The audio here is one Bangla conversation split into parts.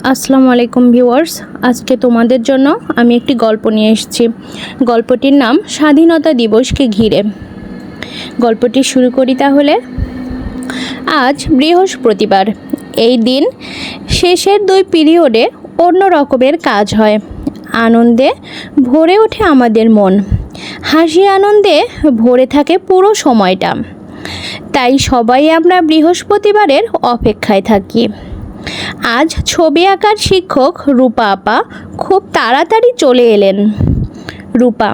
আসসালামু আলাইকুম ভিউয়ার্স, আজকে তোমাদের জন্য আমি একটি গল্প নিয়ে এসেছি। গল্পটির নাম স্বাধীনতা দিবসকে ঘিরে। গল্পটি শুরু করি তাহলে। আজ বৃহস্পতিবার। এই দিন শেষের 2 পিরিয়ডে অন্য রকমের কাজ হয়। আনন্দে ভরে ওঠে আমাদের মন, হাসি আনন্দে ভরে থাকে পুরো সময়টা। তাই সবাই আমরা বৃহস্পতিবারের অপেক্ষায় থাকি। আজ ছবি আঁকার শিক্ষক রূপা আপা খুব তাড়াতাড়ি চলে এলেন। রূপা: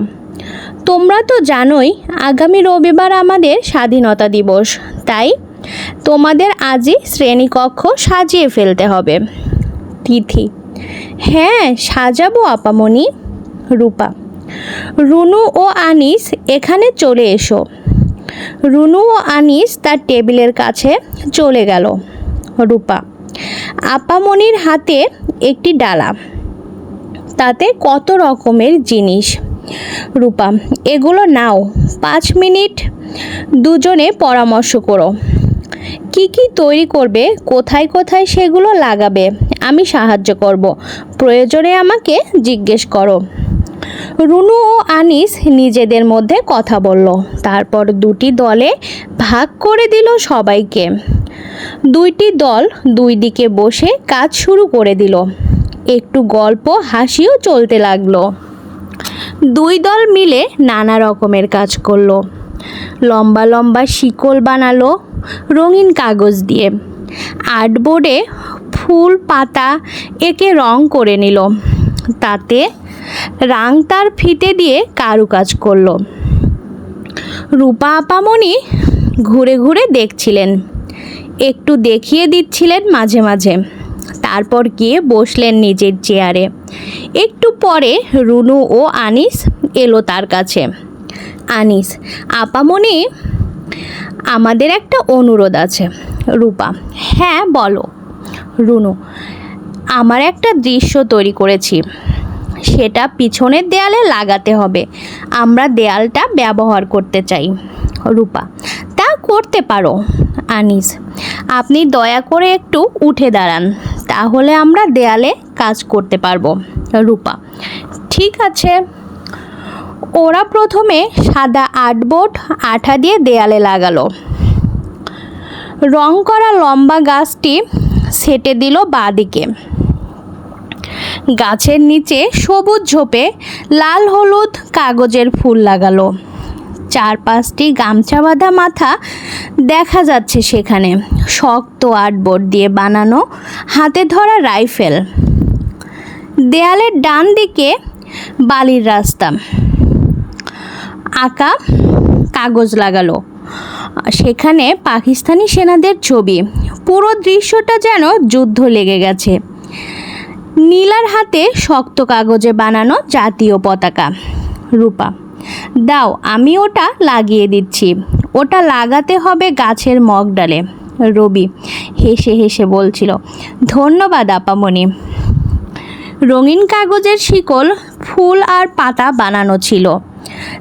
তোমরা তো জানোই আগামী রবিবার আমাদের স্বাধীনতা দিবস, তাই তোমাদের আজই শ্রেণীকক্ষ সাজিয়ে ফেলতে হবে। তিথি: হ্যাঁ, সাজাবো আপামনি। রূপা: রুনু ও আনিস এখানে চলে এসো। রুনু ও আনিস তার টেবিলের কাছে চলে গেল। রূপা: আপামনির হাতে একটি ডালা, তাতে কত রকমের জিনিস। রূপা: এগুলো নাও, 5 মিনিট দুজনে পরামর্শ করো। কি কি তৈরি করবে, কোথায় কোথায় সেগুলো লাগাবে, আমি সাহায্য করব, প্রয়োজনে আমাকে জিজ্ঞেস করো। রুনু ও আনিস নিজেদের মধ্যে কথা বলল, তারপর 2টি দলে ভাগ করে দিল সবাইকে। 2টি দল 2 দিকে বসে কাজ শুরু করে দিল। একটু গল্প হাসিও চলতে লাগলো। 2 দল মিলে নানা রকমের কাজ করলো। লম্বা লম্বা শিকল বানালো রঙিন কাগজ দিয়ে। আর্টবোর্ডে ফুল পাতা এঁকে রং করে নিল। তাতে রাংতার ফিতে দিয়ে কারুকাজ করলো। রূপা আপামনি ঘুরে ঘুরে দেখছিলেন, একটু দেখিয়ে দিচ্ছিলেন মাঝে মাঝে। তারপর গিয়ে বসলেন নিজের চেয়ারে। একটু পরে রুনু ও আনিস এলো তার কাছে। আনিস: আপামনি, আমাদের একটা অনুরোধ আছে। রূপা: হ্যাঁ বলো। রুনু: আমার একটা দৃশ্য তৈরি করেছি, সেটা পিছনের দেয়ালে লাগাতে হবে। আমরা দেয়ালটা ব্যবহার করতে চাই। রূপা: তা করতে পারো। আনিস: আপনি দয়া করে একটু উঠে দাঁড়ান, তাহলে আমরা দেয়ালে কাজ করতে পারবো। রূপা: ঠিক আছে। ওরা প্রথমে সাদা আর্টবোর্ড আঠা দিয়ে দেয়ালে লাগালো। রং করা লম্বা গাছটি সেটে দিল বাঁদিকে। গাছের নিচে সবুজ ঝোপে লাল হলুদ কাগজের ফুল লাগালো। 4-5টি গামছা বাঁধা মাথা দেখা যাচ্ছে সেখানে। শক্ত আর্টবোর্ড দিয়ে বানানো হাতে ধরা রাইফেল। দেয়ালের ডান দিকে বালির রাস্তা, আঁকা কাগজ লাগালো। সেখানে পাকিস্তানি সেনাদের ছবি। পুরো দৃশ্যটা যেন যুদ্ধ লেগে গেছে। নীলার হাতে শক্ত কাগজে বানানো জাতীয় পতাকা। রূপা: দাও, আমি ওটা লাগিয়ে দিচ্ছি। ওটা লাগাতে হবে গাছের মগডালে। রবি হেসে হেসে বলছিল, ধন্যবাদ আপামনি। রঙিন কাগজের শিকল, ফুল আর পাতা বানানো ছিল।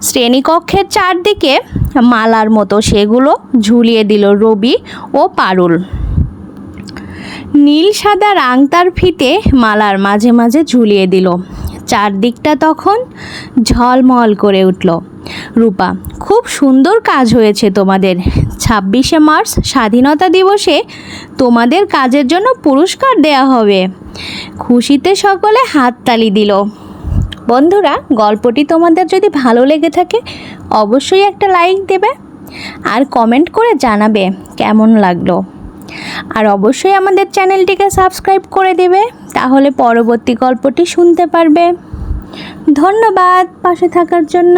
শ্রেণীকক্ষের চারদিকে মালার মতো সেগুলো ঝুলিয়ে দিল রবি ও পারুল। নীল সাদা রাংতার ফিতে মালার মাঝে মাঝে ঝুলিয়ে দিল। চারদিকটা তখন ঝলমল করে উঠল। রূপা: খুব সুন্দর কাজ হয়েছে তোমাদের। 26শে মার্চ স্বাধীনতা দিবসে তোমাদের কাজের জন্য পুরস্কার দেয়া হবে। খুশিতে সকলে হাততালি দিল। বন্ধুরা, গল্পটি তোমাদের যদি ভালো লেগে থাকে অবশ্যই একটা লাইক দেবে আর কমেন্ট করে জানাবে কেমন লাগলো। আর অবশ্যই আমাদের চ্যানেলটিকে সাবস্ক্রাইব করে দেবে, তাহলে পরবর্তী গল্পটি শুনতে পারবে। ধন্যবাদ পাশে থাকার জন্য।